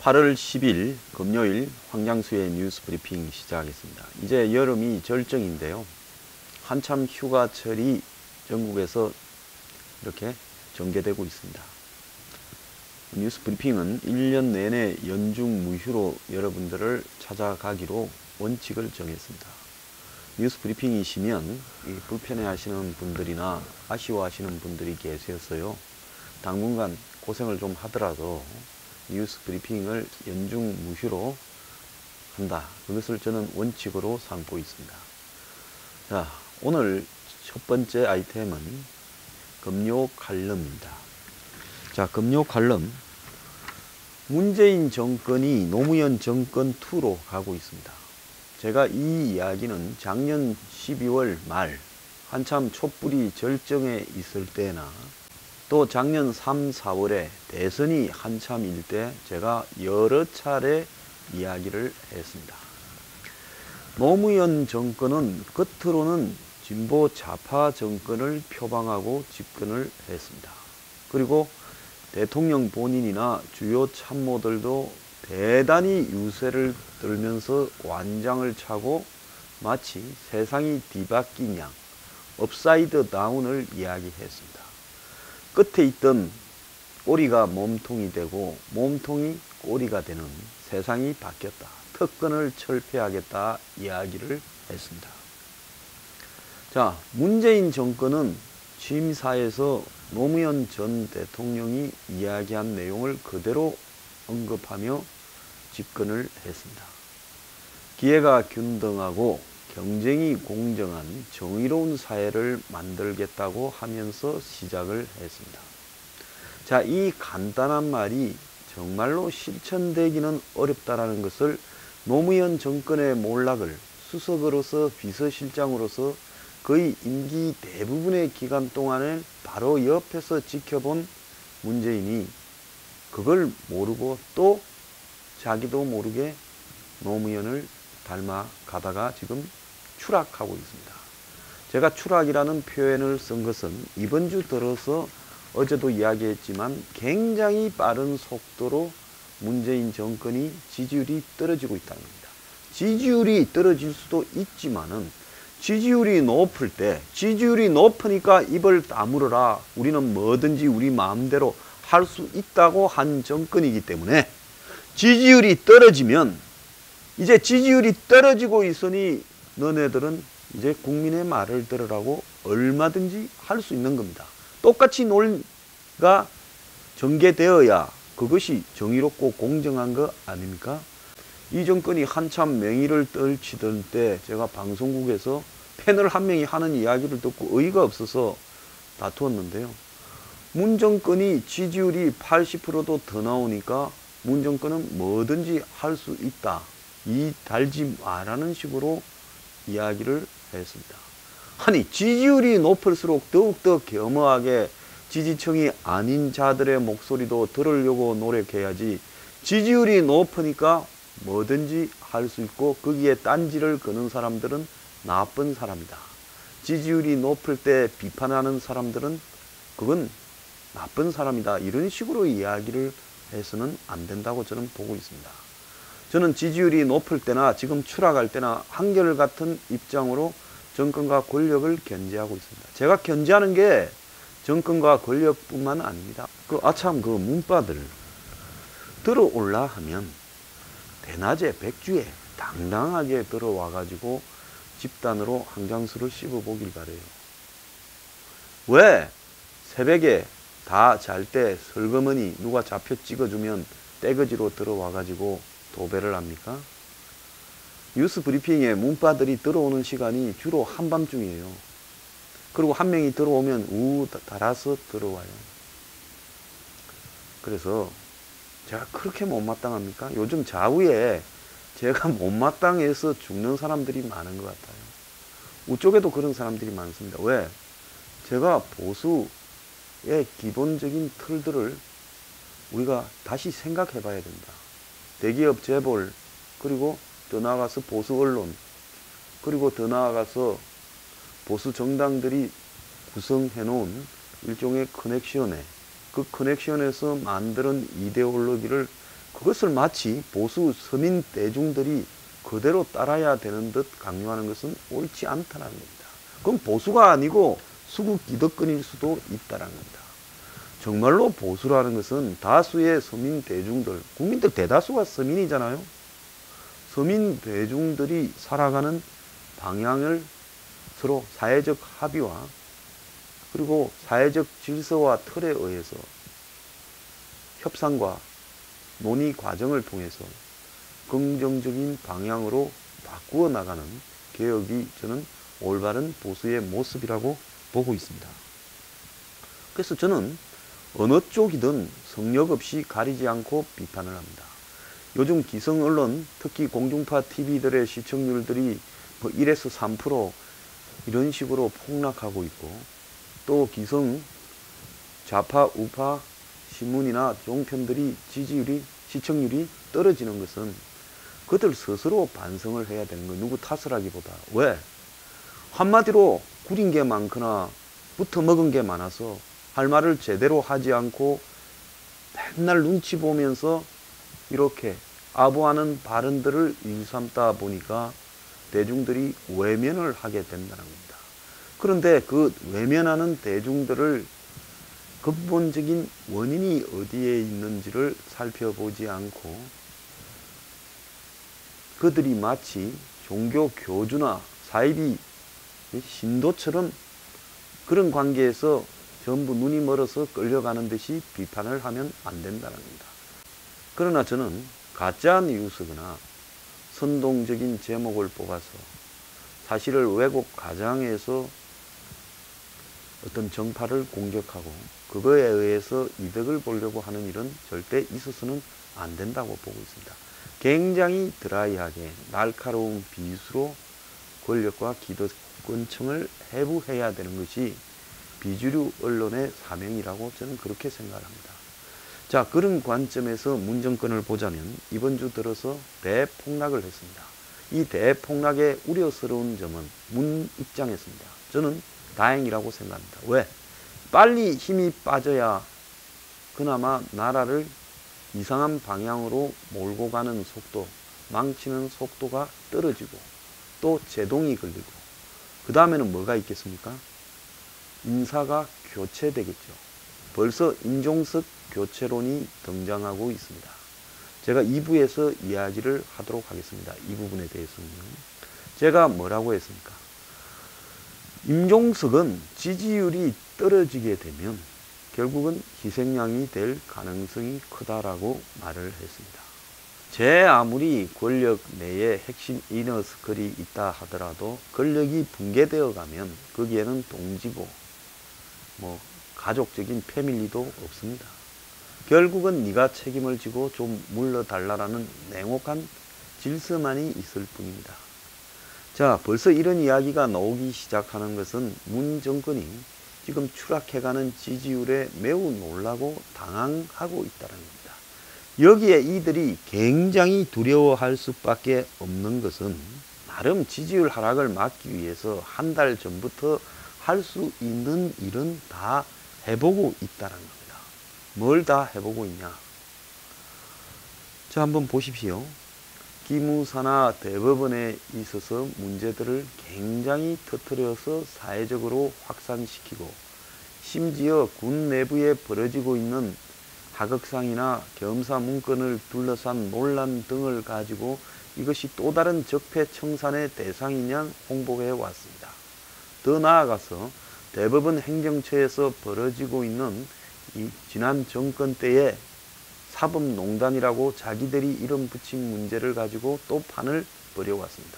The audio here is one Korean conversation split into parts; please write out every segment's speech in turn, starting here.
8월 10일 금요일 황장수의 뉴스 브리핑 시작하겠습니다. 이제 여름이 절정인데요. 한참 휴가철이 전국에서 이렇게 전개되고 있습니다. 뉴스 브리핑은 1년 내내 연중 무휴로 여러분들을 찾아가기로 원칙을 정했습니다. 뉴스 브리핑이시면 불편해 하시는 분들이나 아쉬워하시는 분들이 계셔서요. 당분간 고생을 좀 하더라도 뉴스 브리핑을 연중 무휴로 한다. 그것을 저는 원칙으로 삼고 있습니다. 자, 오늘 첫 번째 아이템은 금요 칼럼입니다. 자, 금요 칼럼. 문재인 정권이 노무현 정권 2로 가고 있습니다. 제가 이 이야기는 작년 12월 말 한참 촛불이 절정에 있을 때나 또 작년 3, 4월에 대선이 한참일 때 제가 여러 차례 이야기를 했습니다. 노무현 정권은 겉으로는 진보 좌파 정권을 표방하고 집권을 했습니다. 그리고 대통령 본인이나 주요 참모들도 대단히 유세를 떨면서 완장을 차고 마치 세상이 뒤바뀐 양 업사이드 다운을 이야기했습니다. 끝에 있던 꼬리가 몸통이 되고 몸통이 꼬리가 되는 세상이 바뀌었다. 특권을 철폐하겠다 이야기를 했습니다. 자, 문재인 정권은 취임사에서 노무현 전 대통령이 이야기한 내용을 그대로 언급하며 집권을 했습니다. 기회가 균등하고 경쟁이 공정한 정의로운 사회를 만들겠다고 하면서 시작을 했습니다. 자, 이 간단한 말이 정말로 실천되기는 어렵다라는 것을 노무현 정권의 몰락을 수석으로서 비서실장으로서 거의 임기 대부분의 기간 동안을 바로 옆에서 지켜본 문재인이 그걸 모르고 또 자기도 모르게 노무현을 닮아가다가 지금 추락하고 있습니다. 제가 추락이라는 표현을 쓴 것은 이번 주 들어서 어제도 이야기했지만 굉장히 빠른 속도로 문재인 정권이 지지율이 떨어지고 있다는 겁니다. 지지율이 떨어질 수도 있지만은 지지율이 높을 때 지지율이 높으니까 입을 다물어라. 우리는 뭐든지 우리 마음대로 할 수 있다고 한 정권이기 때문에 지지율이 떨어지면 이제 지지율이 떨어지고 있으니 너네들은 이제 국민의 말을 들으라고 얼마든지 할 수 있는 겁니다. 똑같이 논리가 전개되어야 그것이 정의롭고 공정한 거 아닙니까? 이 정권이 한참 맹위를 떨치던 때 제가 방송국에서 패널 한 명이 하는 이야기를 듣고 어이가 없어서 다투었는데요. 문 정권이 지지율이 80%도 더 나오니까 문 정권은 뭐든지 할 수 있다. 이 달지 마라는 식으로 이야기를 했습니다. 아니, 지지율이 높을수록 더욱더 겸허하게 지지층이 아닌 자들의 목소리도 들으려고 노력해야지 지지율이 높으니까 뭐든지 할 수 있고 거기에 딴지를 거는 사람들은 나쁜 사람이다. 지지율이 높을 때 비판하는 사람들은 그건 나쁜 사람이다. 이런 식으로 이야기를 해서는 안 된다고 저는 보고 있습니다. 저는 지지율이 높을 때나 지금 추락할 때나 한결같은 입장으로 정권과 권력을 견제하고 있습니다. 제가 견제하는 게 정권과 권력뿐만 아닙니다. 아참 그 문바들 들어올라 하면 대낮에 백주에 당당하게 들어와가지고 집단으로 황장수를 씹어보길 바래요. 왜 새벽에 다 잘 때 설거머니 누가 좌표 찍어주면 떼거지로 들어와가지고 도배를 합니까? 뉴스 브리핑에 문바들이 들어오는 시간이 주로 한밤중이에요. 그리고 한 명이 들어오면 달아서 들어와요. 그래서 제가 그렇게 못마땅합니까? 요즘 좌우에 제가 못마땅해서 죽는 사람들이 많은 것 같아요. 우쪽에도 그런 사람들이 많습니다. 왜? 제가 보수의 기본적인 틀들을 우리가 다시 생각해 봐야 된다. 대기업 재벌, 그리고 더 나아가서 보수 언론, 그리고 더 나아가서 보수 정당들이 구성해 놓은 일종의 커넥션에 그 커넥션에서 만드는 이데올로기를 그것을 마치 보수 서민 대중들이 그대로 따라야 되는 듯 강요하는 것은 옳지 않다는 겁니다. 그럼 보수가 아니고 수구 기득권일 수도 있다는 겁니다. 정말로 보수라는 것은 다수의 서민 대중들, 국민들 대다수가 서민이잖아요. 서민 대중들이 살아가는 방향을 서로 사회적 합의와 그리고 사회적 질서와 틀에 의해서 협상과 논의 과정을 통해서 긍정적인 방향으로 바꾸어 나가는 개혁이 저는 올바른 보수의 모습이라고 보고 있습니다. 그래서 저는 어느 쪽이든 성역 없이 가리지 않고 비판을 합니다. 요즘 기성 언론, 특히 공중파 TV들의 시청률들이 뭐 1에서 3% 이런 식으로 폭락하고 있고, 또 기성 좌파 우파 신문이나 종편들이 시청률이 떨어지는 것은 그들 스스로 반성을 해야 되는 거예요. 누구 탓을 하기보다. 왜? 한마디로 구린 게 많거나 붙어 먹은 게 많아서 할 말을 제대로 하지 않고 맨날 눈치 보면서 이렇게 아부하는 발언들을 일삼다 보니까 대중들이 외면을 하게 된다는 겁니다. 그런데 그 외면하는 대중들을 근본적인 원인이 어디에 있는지를 살펴보지 않고 그들이 마치 종교 교주나 사이비 신도처럼 그런 관계에서 전부 눈이 멀어서 끌려가는 듯이 비판을 하면 안 된다는 겁니다. 그러나 저는 가짜 뉴스거나 선동적인 제목을 뽑아서 사실을 왜곡 가장해서 어떤 정파를 공격하고 그거에 의해서 이득을 보려고 하는 일은 절대 있어서는 안 된다고 보고 있습니다. 굉장히 드라이하게 날카로운 비수로 권력과 기득권층을 해부해야 되는 것이 비주류 언론의 사명이라고 저는 그렇게 생각합니다. 자, 그런 관점에서 문정권을 보자면 이번 주 들어서 대폭락을 했습니다. 이 대폭락의 우려스러운 점은 문 입장에서입니다. 저는 다행이라고 생각합니다. 왜? 빨리 힘이 빠져야 그나마 나라를 이상한 방향으로 몰고 가는 속도, 망치는 속도가 떨어지고 또 제동이 걸리고 그 다음에는 뭐가 있겠습니까? 인사가 교체되겠죠. 벌써 임종석 교체론이 등장하고 있습니다. 제가 2부에서 이야기를 하도록 하겠습니다. 이 부분에 대해서는요. 제가 뭐라고 했습니까? 임종석은 지지율이 떨어지게 되면 결국은 희생양이 될 가능성이 크다라고 말을 했습니다. 제 아무리 권력 내에 핵심 이너스클이 있다 하더라도 권력이 붕괴되어 가면 거기에는 동지고 뭐 가족적인 패밀리도 없습니다. 결국은 네가 책임을 지고 좀 물러달라라는 냉혹한 질서만이 있을 뿐입니다. 자, 벌써 이런 이야기가 나오기 시작하는 것은 문 정권이 지금 추락해가는 지지율에 매우 놀라고 당황하고 있다는 겁니다. 여기에 이들이 굉장히 두려워할 수밖에 없는 것은 나름 지지율 하락을 막기 위해서 한 달 전부터 할 수 있는 일은 다 해보고 있다는 겁니다. 뭘 다 해보고 있냐? 자, 한번 보십시오. 기무사나 대법원에 있어서 문제들을 굉장히 터뜨려서 사회적으로 확산시키고 심지어 군 내부에 벌어지고 있는 하극상이나 겸사 문건을 둘러싼 논란 등을 가지고 이것이 또 다른 적폐청산의 대상이냐 홍보해 왔습니다. 더 나아가서 대법원 행정처에서 벌어지고 있는 이 지난 정권 때에 사법농단이라고 자기들이 이름 붙인 문제를 가지고 또 판을 벌여왔습니다.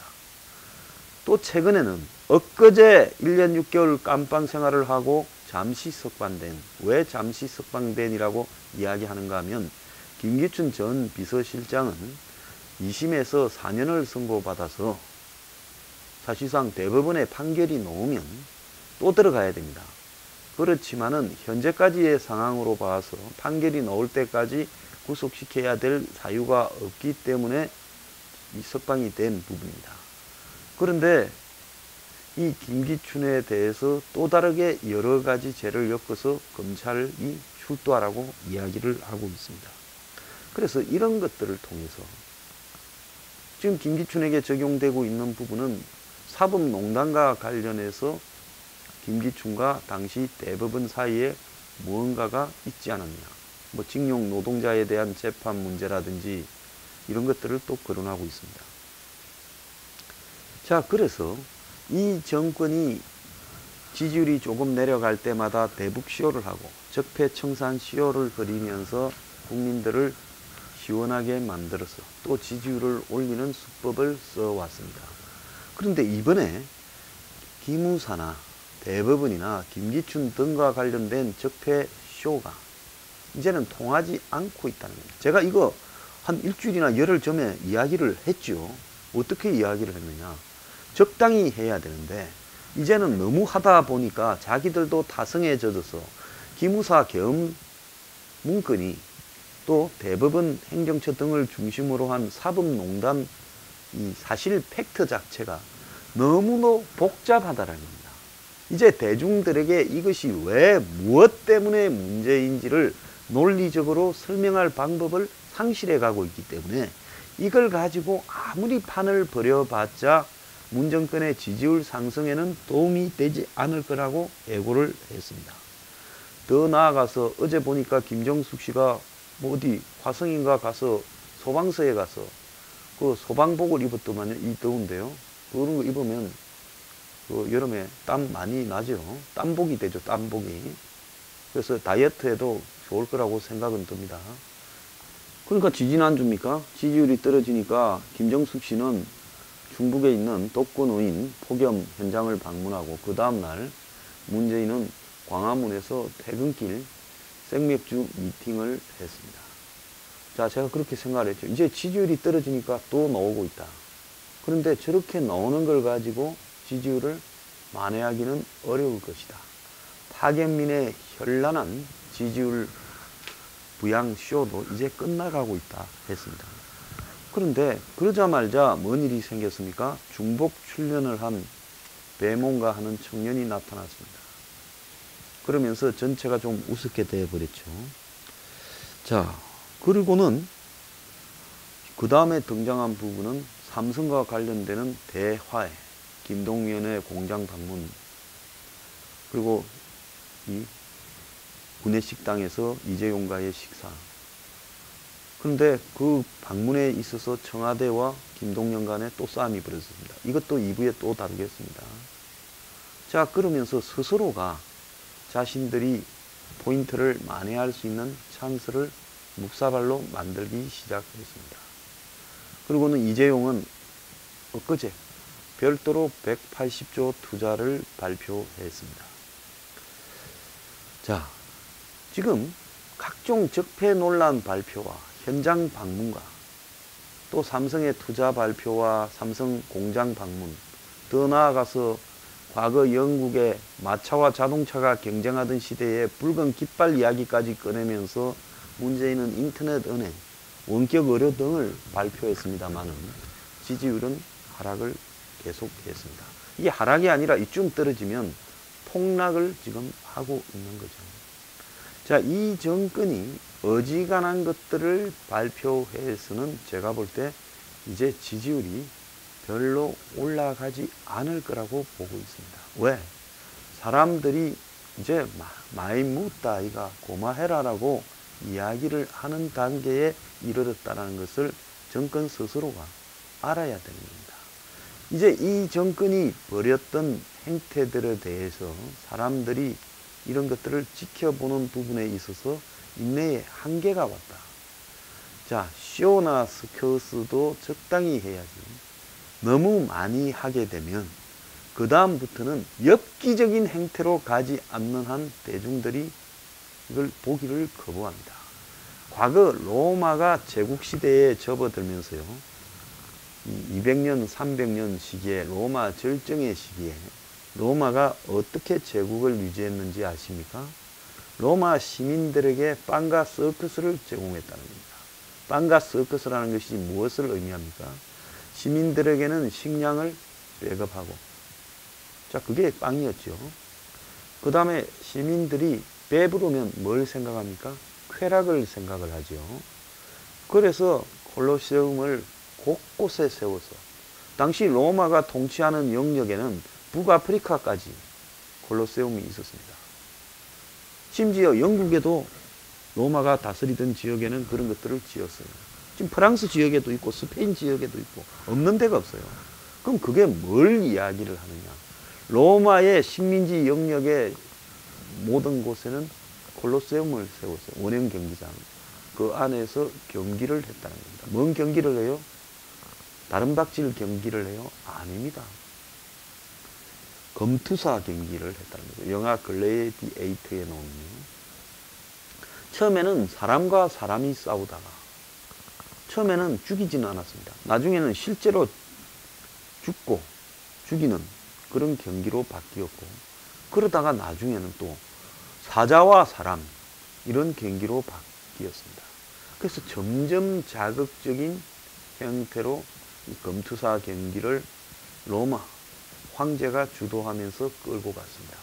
또 최근에는 엊그제 1년 6개월 깜빵 생활을 하고 잠시 석방된, 왜 잠시 석방된이라고 이야기하는가 하면 김기춘 전 비서실장은 2심에서 4년을 선고받아서 사실상 대법원의 판결이 나오면 또 들어가야 됩니다. 그렇지만은 현재까지의 상황으로 봐서 판결이 나올 때까지 구속시켜야 될 사유가 없기 때문에 이 석방이 된 부분입니다. 그런데 이 김기춘에 대해서 또 다르게 여러 가지 죄를 엮어서 검찰이 출두하라고 이야기를 하고 있습니다. 그래서 이런 것들을 통해서 지금 김기춘에게 적용되고 있는 부분은 사법농단과 관련해서 김기춘과 당시 대법원 사이에 무언가가 있지 않았냐. 뭐 징용 노동자에 대한 재판 문제라든지 이런 것들을 또 거론하고 있습니다. 자, 그래서 이 정권이 지지율이 조금 내려갈 때마다 대북시효를 하고 적폐청산 시효를 벌이면서 국민들을 시원하게 만들어서 또 지지율을 올리는 수법을 써왔습니다. 그런데 이번에 기무사나 대법원이나 김기춘 등과 관련된 적폐쇼가 이제는 통하지 않고 있다는 겁니다. 제가 이거 한 일주일이나 열흘 전에 이야기를 했죠. 어떻게 이야기를 했느냐. 적당히 해야 되는데 이제는 너무 하다 보니까 자기들도 타성에 젖어서 기무사 계엄 문건이 또 대법원 행정처 등을 중심으로 한 사법농단 이 사실 팩트 자체가 너무도 복잡하다라는 겁니다. 이제 대중들에게 이것이 왜 무엇 때문에 문제인지를 논리적으로 설명할 방법을 상실해 가고 있기 때문에 이걸 가지고 아무리 판을 벌여봤자 문정권의 지지율 상승에는 도움이 되지 않을 거라고 예고를 했습니다. 더 나아가서 어제 보니까 김정숙 씨가 뭐 어디 화성인가 가서 소방서에 가서 그 소방복을 입었더만요. 이 더운데요. 그런 거 입으면 그 여름에 땀 많이 나죠. 땀복이 되죠. 땀복이. 그래서 다이어트에도 좋을 거라고 생각은 듭니다. 그러니까 지지는 안 줍니까? 지지율이 떨어지니까 김정숙 씨는 중북에 있는 독거노인 폭염 현장을 방문하고 그 다음날 문재인은 광화문에서 퇴근길 생맥주 미팅을 했습니다. 자, 제가 그렇게 생각을 했죠. 이제 지지율이 떨어지니까 또 나오고 있다. 그런데 저렇게 나오는 걸 가지고 지지율을 만회하기는 어려울 것이다. 파견민의 현란한 지지율 부양 쇼도 이제 끝나가고 있다 했습니다. 그런데 그러자마자 뭔 일이 생겼습니까? 중복 출연을 한 배몽가 하는 청년이 나타났습니다. 그러면서 전체가 좀 우습게 되어버렸죠. 자, 그리고는 그 다음에 등장한 부분은 삼성과 관련되는 대화해, 김동연의 공장 방문, 그리고 이 구내식당에서 이재용과의 식사. 그런데 그 방문에 있어서 청와대와 김동연 간에 또 싸움이 벌어졌습니다. 이것도 2부에 또 다루겠습니다. 자, 그러면서 스스로가 자신들이 포인트를 만회할 수 있는 찬스를 묵사발로 만들기 시작했습니다. 그리고는 이재용은 엊그제 별도로 180조 투자를 발표했습니다. 자, 지금 각종 적폐 논란 발표와 현장 방문과 또 삼성의 투자 발표와 삼성 공장 방문, 더 나아가서 과거 영국의 마차와 자동차가 경쟁하던 시대에 붉은 깃발 이야기까지 꺼내면서 문재인은 인터넷 은행, 원격 의료 등을 발표했습니다마는 지지율은 하락을 계속했습니다. 이게 하락이 아니라 이쯤 떨어지면 폭락을 지금 하고 있는 거죠. 자, 이 정권이 어지간한 것들을 발표해서는 제가 볼 때 이제 지지율이 별로 올라가지 않을 거라고 보고 있습니다. 왜? 사람들이 이제 많이 묻다 이가 고마해라라고 이야기를 하는 단계에 이르렀다는 것을 정권 스스로가 알아야 되는 겁니다. 이제 이 정권이 벌였던 행태들에 대해서 사람들이 이런 것들을 지켜보는 부분에 있어서 인내의 한계가 왔다. 자, 쇼나 스커스도 적당히 해야지. 너무 많이 하게 되면 그 다음부터는 엽기적인 행태로 가지 않는 한 대중들이 이걸 보기를 거부합니다. 과거 로마가 제국시대에 접어들면서요, 200년, 300년 시기에 로마 절정의 시기에 로마가 어떻게 제국을 유지했는지 아십니까? 로마 시민들에게 빵과 서커스를 제공했다는 겁니다. 빵과 서커스라는 것이 무엇을 의미합니까? 시민들에게는 식량을 배급하고, 자, 그게 빵이었죠. 그 다음에 시민들이 배부르면 뭘 생각합니까? 쾌락을 생각을 하죠. 그래서 콜로세움을 곳곳에 세워서 당시 로마가 통치하는 영역에는 북아프리카까지 콜로세움이 있었습니다. 심지어 영국에도 로마가 다스리던 지역에는 그런 것들을 지었어요. 지금 프랑스 지역에도 있고 스페인 지역에도 있고 없는 데가 없어요. 그럼 그게 뭘 이야기를 하느냐? 로마의 식민지 영역의 모든 곳에는 콜로세움을 세웠어요. 원형 경기장. 그 안에서 경기를 했다는 겁니다. 뭔 경기를 해요? 다른 박질 경기를 해요? 아닙니다. 검투사 경기를 했다는 거죠. 영화 글래디에이터에 나오는. 처음에는 사람과 사람이 싸우다가 처음에는 죽이지는 않았습니다. 나중에는 실제로 죽고 죽이는 그런 경기로 바뀌었고, 그러다가 나중에는 또 사자와 사람 이런 경기로 바뀌었습니다. 그래서 점점 자극적인 형태로 이 검투사 경기를 로마 황제가 주도하면서 끌고 갔습니다.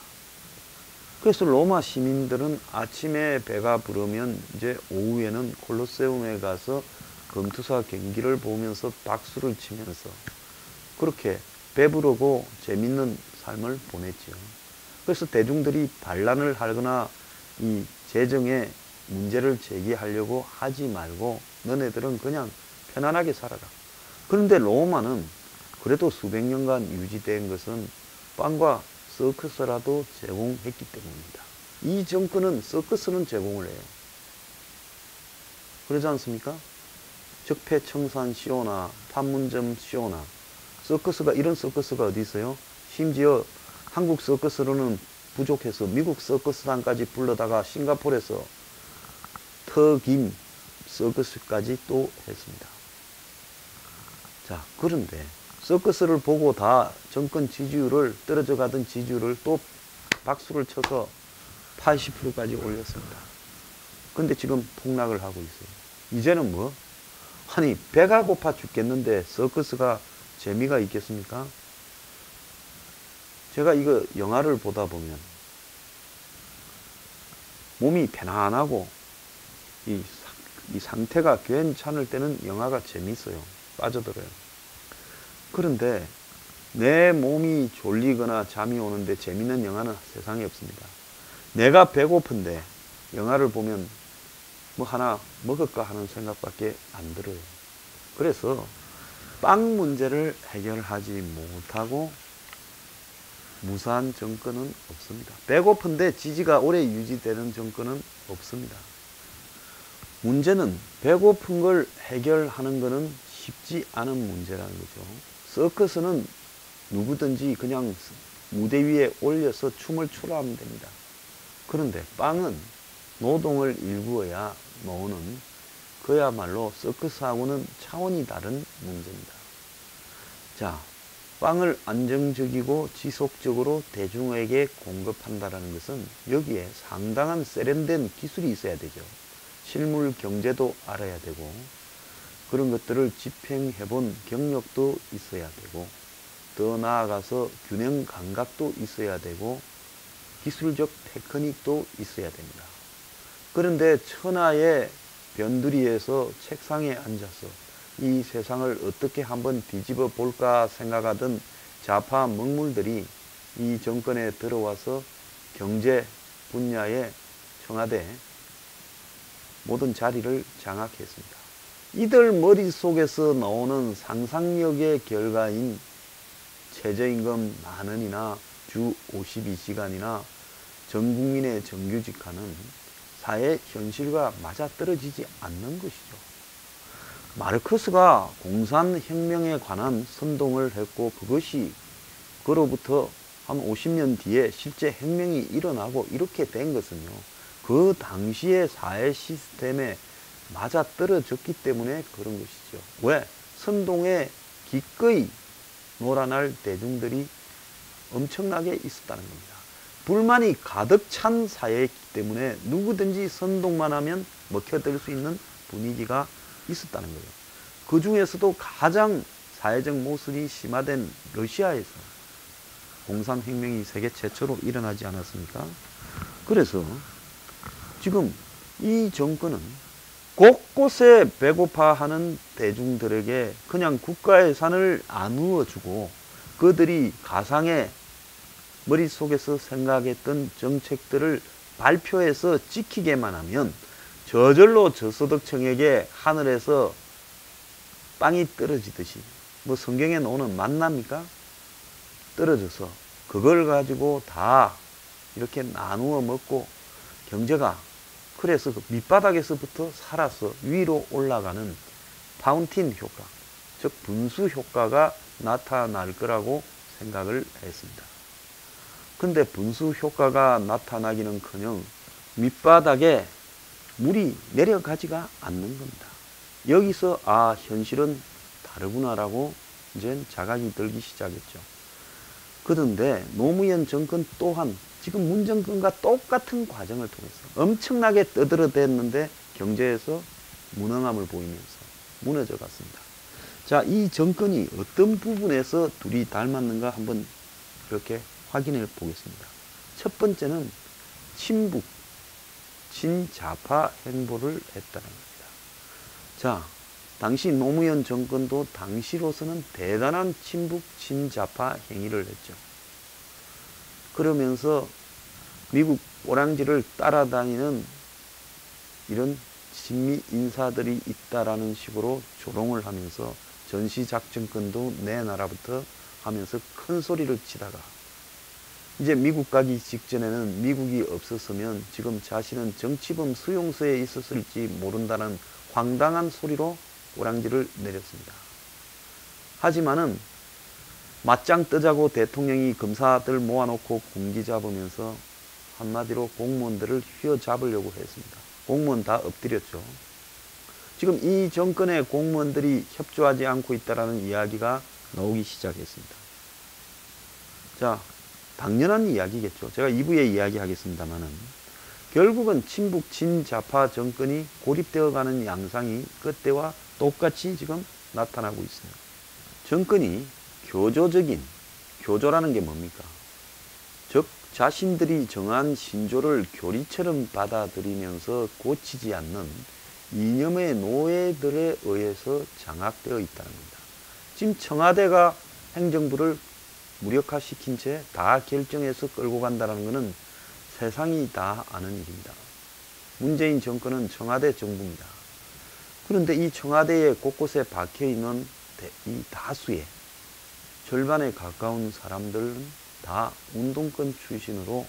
그래서 로마 시민들은 아침에 배가 부르면 이제 오후에는 콜로세움에 가서 검투사 경기를 보면서 박수를 치면서 그렇게 배부르고 재밌는 삶을 보냈죠. 그래서 대중들이 반란을 하거나 이 재정에 문제를 제기하려고 하지 말고 너네들은 그냥 편안하게 살아라. 그런데 로마는 그래도 수백 년간 유지된 것은 빵과 서커스라도 제공했기 때문입니다. 이 정권은 서커스는 제공을 해요. 그러지 않습니까? 적폐청산 쇼나 판문점 쇼나 서커스가, 이런 서커스가 어디 있어요? 심지어 한국 서커스로는 부족해서 미국 서커스단까지 불러다가 싱가포르에서 터김 서커스까지 또 했습니다. 자, 그런데 서커스를 보고 다 정권 지지율을, 떨어져 가던 지지율을 또 박수를 쳐서 80%까지 올렸습니다. 근데 지금 폭락을 하고 있어요. 이제는 뭐? 아니, 배가 고파 죽겠는데 서커스가 재미가 있겠습니까? 제가 이거 영화를 보다 보면 몸이 편안하고 이 상태가 괜찮을 때는 영화가 재밌어요. 빠져들어요. 그런데 내 몸이 졸리거나 잠이 오는데 재밌는 영화는 세상에 없습니다. 내가 배고픈데 영화를 보면 뭐 하나 먹을까 하는 생각밖에 안 들어요. 그래서 빵 문제를 해결하지 못하고 무사한 정권은 없습니다. 배고픈데 지지가 오래 유지되는 정권은 없습니다. 문제는 배고픈 걸 해결하는 것은 쉽지 않은 문제라는 거죠. 서커스는 누구든지 그냥 무대 위에 올려서 춤을 추라 하면 됩니다. 그런데 빵은 노동을 일구어야 노는, 그야말로 서커스하고는 차원이 다른 문제입니다. 자, 빵을 안정적이고 지속적으로 대중에게 공급한다는 것은 여기에 상당한 세련된 기술이 있어야 되죠. 실물 경제도 알아야 되고 그런 것들을 집행해본 경력도 있어야 되고 더 나아가서 균형 감각도 있어야 되고 기술적 테크닉도 있어야 됩니다. 그런데 천하의 변두리에서 책상에 앉아서 이 세상을 어떻게 한번 뒤집어 볼까 생각하던 좌파 먹물들이 이 정권에 들어와서 경제 분야의 청와대 모든 자리를 장악했습니다. 이들 머릿속에서 나오는 상상력의 결과인 최저임금 10,000원이나 주 52시간이나 전 국민의 정규직화는 사회 현실과 맞아떨어지지 않는 것이죠. 마르크스가 공산혁명에 관한 선동을 했고 그것이 그로부터 한 50년 뒤에 실제 혁명이 일어나고 이렇게 된 것은요, 그 당시의 사회 시스템에 맞아떨어졌기 때문에 그런 것이죠. 왜? 선동에 기꺼이 놀아날 대중들이 엄청나게 있었다는 겁니다. 불만이 가득 찬 사회이기 때문에 누구든지 선동만 하면 먹혀들 수 있는 분위기가 있었다는 거예요. 그 중에서도 가장 사회적 모순이 심화된 러시아에서 공산혁명이 세계 최초로 일어나지 않았습니까? 그래서 지금 이 정권은 곳곳에 배고파하는 대중들에게 그냥 국가 예산을 안 누워주고 그들이 가상의 머릿속에서 생각했던 정책들을 발표해서 지키게만 하면 저절로 저소득층에게 하늘에서 빵이 떨어지듯이, 뭐 성경에 나오는 만납니까? 떨어져서 그걸 가지고 다 이렇게 나누어 먹고 경제가, 그래서 그 밑바닥에서부터 살아서 위로 올라가는 파운틴 효과, 즉 분수 효과가 나타날 거라고 생각을 했습니다. 근데 분수 효과가 나타나기는커녕 밑바닥에 물이 내려가지가 않는 겁니다. 여기서 아, 현실은 다르구나라고 이제 자각이 들기 시작했죠. 그런데 노무현 정권 또한 지금 문 정권과 똑같은 과정을 통해서 엄청나게 떠들어댔는데 경제에서 무능함을 보이면서 무너져 갔습니다. 자, 이 정권이 어떤 부분에서 둘이 닮았는가 한번 이렇게 확인해 보겠습니다. 첫 번째는 친북, 친좌파 행보를 했다는 겁니다. 자, 당시 노무현 정권도 당시로서는 대단한 친북, 친좌파 행위를 했죠. 그러면서 미국 오랑지를 따라다니는 이런 친미 인사들이 있다라는 식으로 조롱을 하면서 전시작전권도 내 나라부터 하면서 큰 소리를 치다가 이제 미국 가기 직전에는 미국이 없었으면 지금 자신은 정치범 수용소에 있었을지 모른다는 황당한 소리로 오랑지를 내렸습니다. 하지만은 맞짱 뜨자고 대통령이 검사들 모아놓고 공기 잡으면서 한마디로 공무원들을 휘어잡으려고 했습니다. 공무원 다 엎드렸죠. 지금 이 정권의 공무원들이 협조하지 않고 있다는 이야기가 나오기 시작했습니다. 자, 당연한 이야기겠죠. 제가 2부에 이야기하겠습니다만은 결국은 친북 친좌파 정권이 고립되어가는 양상이 그때와 똑같이 지금 나타나고 있습니다. 정권이 교조적인, 교조라는 게 뭡니까? 즉 자신들이 정한 신조를 교리처럼 받아들이면서 고치지 않는 이념의 노예들에 의해서 장악되어 있다는 겁니다. 지금 청와대가 행정부를 무력화시킨 채 다 결정해서 끌고 간다는 것은 세상이 다 아는 일입니다. 문재인 정권은 청와대 정부입니다. 그런데 이 청와대에 곳곳에 박혀있는 이 다수의 절반에 가까운 사람들은 다 운동권 출신으로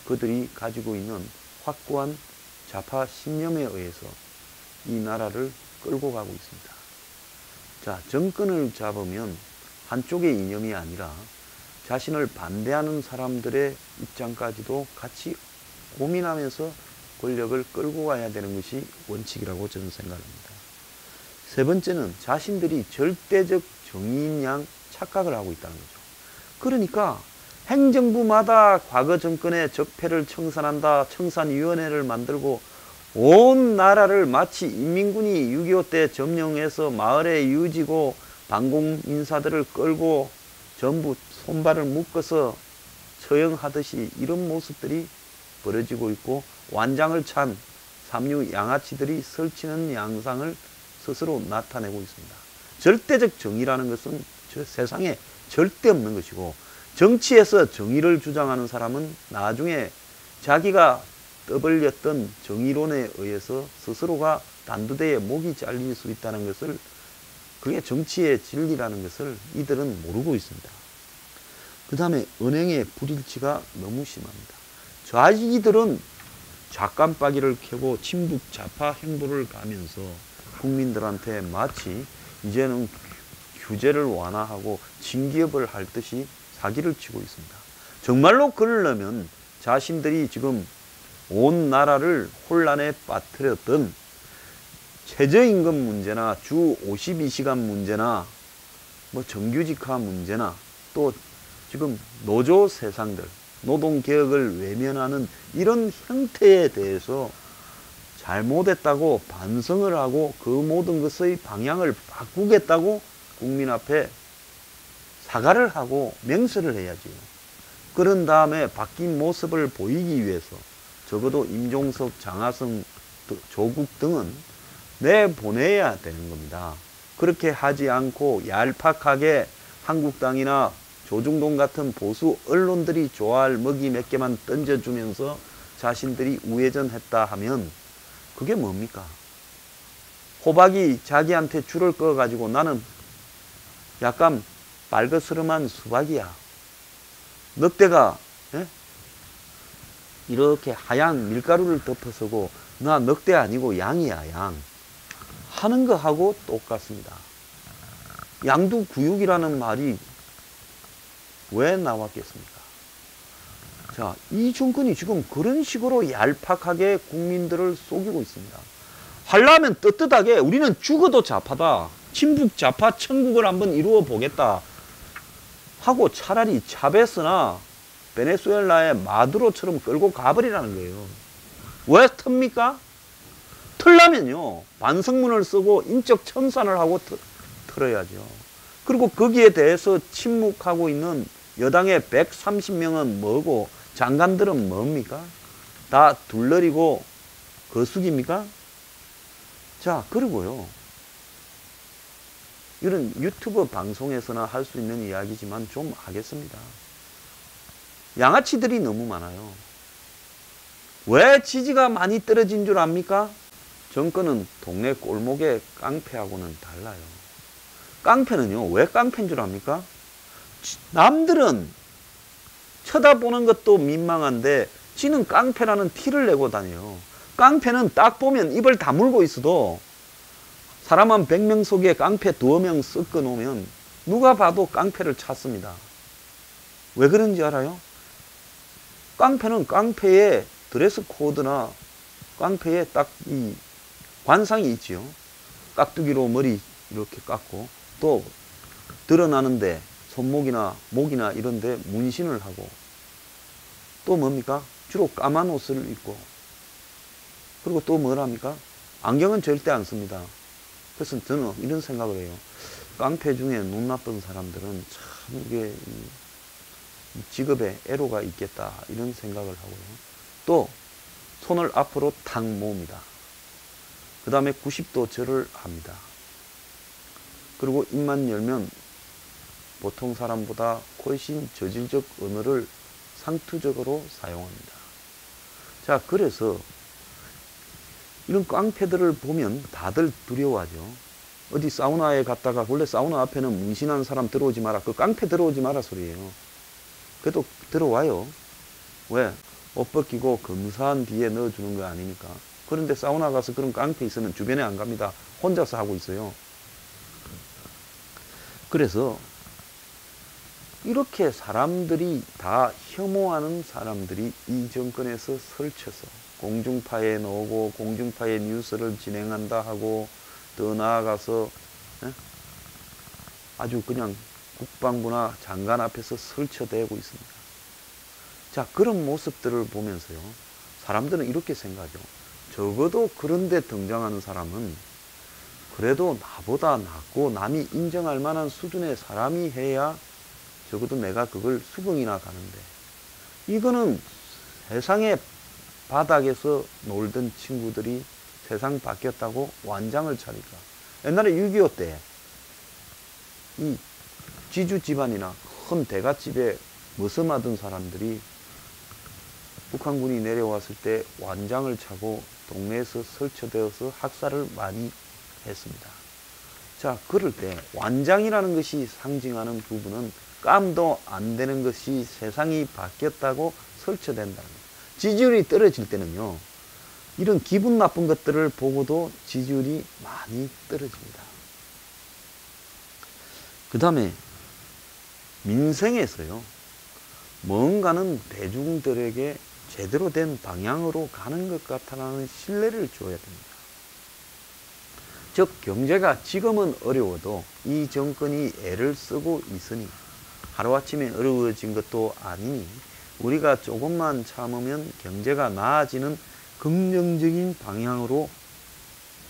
그들이 가지고 있는 확고한 좌파 신념에 의해서 이 나라를 끌고 가고 있습니다. 자, 정권을 잡으면 한쪽의 이념이 아니라 자신을 반대하는 사람들의 입장까지도 같이 고민하면서 권력을 끌고 가야 되는 것이 원칙이라고 저는 생각합니다. 세 번째는 자신들이 절대적 정의인 양 착각을 하고 있다는 거죠. 그러니까 행정부마다 과거 정권의 적폐를 청산한다, 청산위원회를 만들고 온 나라를 마치 인민군이 6.25 때 점령해서 마을에 유지고 반공 인사들을 끌고 전부 손발을 묶어서 처형하듯이 이런 모습들이 벌어지고 있고 완장을 찬 삼류 양아치들이 설치는 양상을 스스로 나타내고 있습니다. 절대적 정의라는 것은 저 세상에 절대 없는 것이고 정치에서 정의를 주장하는 사람은 나중에 자기가 떠벌렸던 정의론에 의해서 스스로가 단두대에 목이 잘릴 수 있다는 것을, 그게 정치의 진리라는 것을 이들은 모르고 있습니다. 그 다음에 은행의 불일치가 너무 심합니다. 좌익이들은 좌깜빡이를 켜고 친북 좌파 행보를 가면서 국민들한테 마치 이제는 규제를 완화하고 징기업을 할 듯이 사기를 치고 있습니다. 정말로 그러려면 자신들이 지금 온 나라를 혼란에 빠뜨렸던 최저임금 문제나 주 52시간 문제나 뭐 정규직화 문제나 또 지금 노조 세상들, 노동개혁을 외면하는 이런 형태에 대해서 잘못했다고 반성을 하고 그 모든 것의 방향을 바꾸겠다고 국민 앞에 사과를 하고 명세를 해야지요. 그런 다음에 바뀐 모습을 보이기 위해서 적어도 임종석, 장하성 조국 등은 내보내야 되는 겁니다. 그렇게 하지 않고 얄팍하게 한국당이나 조중동 같은 보수 언론들이 좋아할 먹이 몇 개만 던져주면서 자신들이 우회전했다 하면 그게 뭡니까? 호박이 자기한테 줄을 꺼가지고 나는 약간 빨그스름한 수박이야. 늑대가 이렇게 하얀 밀가루를 덮어서고 나 늑대 아니고 양이야, 양. 하는 거하고 똑같습니다. 양두구육이라는 말이 왜 나왔겠습니까? 자, 이 정권이 지금 그런 식으로 얄팍하게 국민들을 속이고 있습니다. 하려면 떳떳하게 우리는 죽어도 좌파다. 친북 좌파 천국을 한번 이루어 보겠다. 하고 차라리 차베스나 베네수엘라의 마두로처럼 끌고 가버리라는 거예요. 왜 틉니까? 틀려면요 반성문을 쓰고 인적 청산을 하고 틀어야죠. 그리고 거기에 대해서 침묵하고 있는 여당의 130명은 뭐고 장관들은 뭡니까? 다 둘러리고 거수기입니까? 자, 그리고요 이런 유튜브 방송에서나 할 수 있는 이야기지만 좀 하겠습니다. 양아치들이 너무 많아요. 왜 지지가 많이 떨어진 줄 압니까? 정권은 동네 골목의 깡패하고는 달라요. 깡패는요, 왜 깡패인 줄 압니까? 남들은 쳐다보는 것도 민망한데 지는 깡패라는 티를 내고 다녀요. 깡패는 딱 보면 입을 다물고 있어도 사람 한 100명 속에 깡패 2명 섞어 놓으면 누가 봐도 깡패를 찾습니다. 왜 그런지 알아요? 깡패는 깡패의 드레스 코드나 깡패의 딱 이 관상이 있지요. 깍두기로 머리 이렇게 깎고 또 드러나는데 손목이나 목이나 이런데 문신을 하고 또 뭡니까? 주로 까만 옷을 입고 그리고 또 뭐랍니까? 안경은 절대 안 씁니다. 그래서 저는 이런 생각을 해요. 깡패 중에 눈 나쁜 사람들은 참 이게 직업에 애로가 있겠다 이런 생각을 하고요. 또 손을 앞으로 탁 모읍니다. 그 다음에 90도 절을 합니다. 그리고 입만 열면 보통 사람보다 훨씬 저질적 언어를 상투적으로 사용합니다. 자, 그래서 이런 깡패들을 보면 다들 두려워하죠. 어디 사우나에 갔다가 원래 사우나 앞에는 문신한 사람 들어오지 마라. 그 깡패 들어오지 마라 소리예요. 그래도 들어와요. 왜? 옷 벗기고 검사한 뒤에 넣어주는 거 아니니까. 그런데 사우나 가서 그런 깡패 있으면 주변에 안 갑니다. 혼자서 하고 있어요. 그래서 이렇게 사람들이 다 혐오하는 사람들이 이 정권에서 설쳐서 공중파에 나오고 공중파의 뉴스를 진행한다 하고 더 나아가서 아주 그냥 국방부나 장관 앞에서 설쳐대고 있습니다. 자, 그런 모습들을 보면서요 사람들은 이렇게 생각하죠. 적어도 그런데 등장하는 사람은 그래도 나보다 낫고 남이 인정할 만한 수준의 사람이 해야 적어도 내가 그걸 수긍이나 가는데 이거는 세상의 바닥에서 놀던 친구들이 세상 바뀌었다고 완장을 차니까 옛날에 6.25 때 이 지주 집안이나 큰 대갓집에 머슴하던 사람들이 북한군이 내려왔을 때 완장을 차고 동네에서 설쳐되어서 학살을 많이 했습니다. 자, 그럴 때 완장이라는 것이 상징하는 부분은 깜도 안 되는 것이 세상이 바뀌었다고 설쳐된다는 거예요. 지지율이 떨어질 때는요 이런 기분 나쁜 것들을 보고도 지지율이 많이 떨어집니다. 그 다음에 민생에서요 뭔가는 대중들에게 제대로 된 방향으로 가는 것 같다는 신뢰를 줘야 됩니다. 즉 경제가 지금은 어려워도 이 정권이 애를 쓰고 있으니 하루아침에 어려워진 것도 아니니 우리가 조금만 참으면 경제가 나아지는 긍정적인 방향으로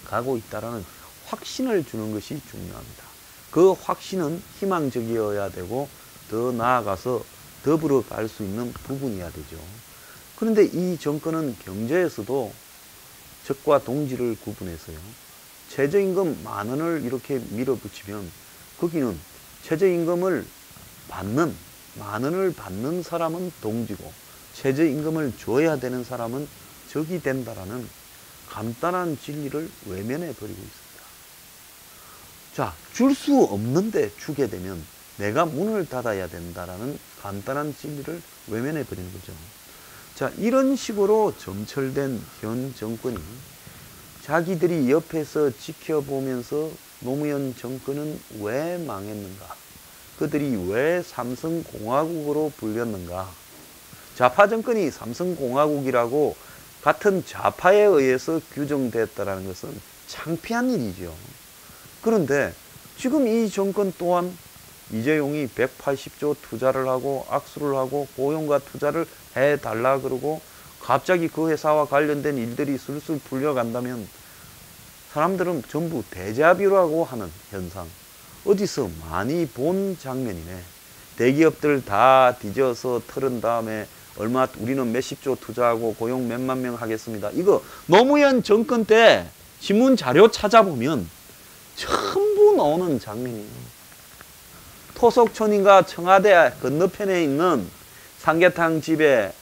가고 있다는 확신을 주는 것이 중요합니다. 그 확신은 희망적이어야 되고 더 나아가서 더불어 갈 수 있는 부분이어야 되죠. 그런데 이 정권은 경제에서도 적과 동지를 구분해서요. 최저임금 10,000원을 이렇게 밀어붙이면 거기는 최저임금을 받는 10,000원을 받는 사람은 동지고 최저임금을 줘야 되는 사람은 적이 된다라는 간단한 진리를 외면해 버리고 있습니다. 자, 줄 수 없는데 주게 되면 내가 문을 닫아야 된다라는 간단한 진리를 외면해 버리는 거죠. 자, 이런 식으로 점철된 현 정권이 자기들이 옆에서 지켜보면서 노무현 정권은 왜 망했는가? 그들이 왜 삼성공화국으로 불렸는가? 좌파 정권이 삼성공화국이라고 같은 좌파에 의해서 규정됐다는 것은 창피한 일이죠. 그런데 지금 이 정권 또한 이재용이 180조 투자를 하고 악수를 하고 고용과 투자를 해달라 그러고 갑자기 그 회사와 관련된 일들이 술술 풀려간다면 사람들은 전부 데자뷰라고 하는 현상, 어디서 많이 본 장면이네. 대기업들 다 뒤져서 털은 다음에 얼마 우리는 몇십조 투자하고 고용 몇만 명 하겠습니다. 이거 노무현 정권 때 신문 자료 찾아보면 전부 나오는 장면이에요. 토속촌인가 청와대 건너편에 있는 삼계탕 집에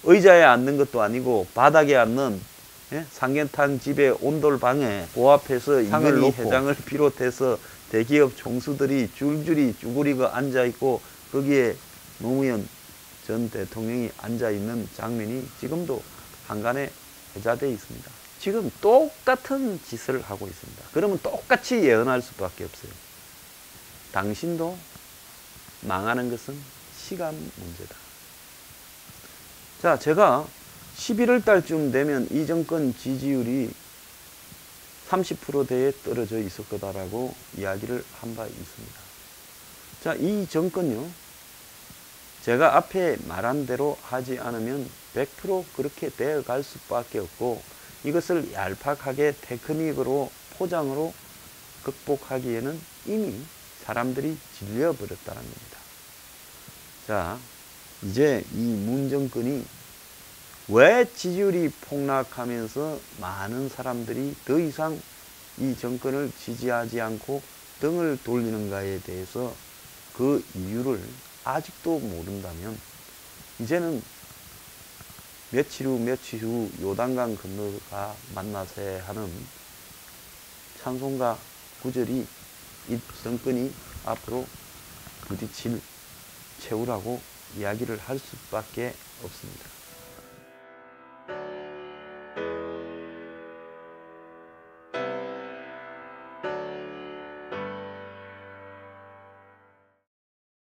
의자에 앉는 것도 아니고 바닥에 앉는 삼계탕 집의 온돌방에 그 앞에서 이건희 회장을 비롯해서 대기업 총수들이 줄줄이 쭈그리고 앉아있고 거기에 노무현 전 대통령이 앉아있는 장면이 지금도 한간에 회자되어 있습니다. 지금 똑같은 짓을 하고 있습니다. 그러면 똑같이 예언할 수밖에 없어요. 당신도 망하는 것은 시간 문제다. 자, 제가 11월 달쯤 되면 이 정권 지지율이 30%대에 떨어져 있을 거다라고 이야기를 한 바 있습니다. 자, 이 정권요, 제가 앞에 말한 대로 하지 않으면 100% 그렇게 되어 갈 수밖에 없고 이것을 얄팍하게 테크닉으로 포장으로 극복하기에는 이미 사람들이 질려버렸다는 겁니다. 자, 이제 이 문 정권이 왜 지지율이 폭락하면서 많은 사람들이 더 이상 이 정권을 지지하지 않고 등을 돌리는가에 대해서 그 이유를 아직도 모른다면 이제는 며칠 후 요단강 건너가 만나세 하는 찬송가 구절이 이 정권이 앞으로 부딪힐 최후라고 이야기를 할 수밖에 없습니다.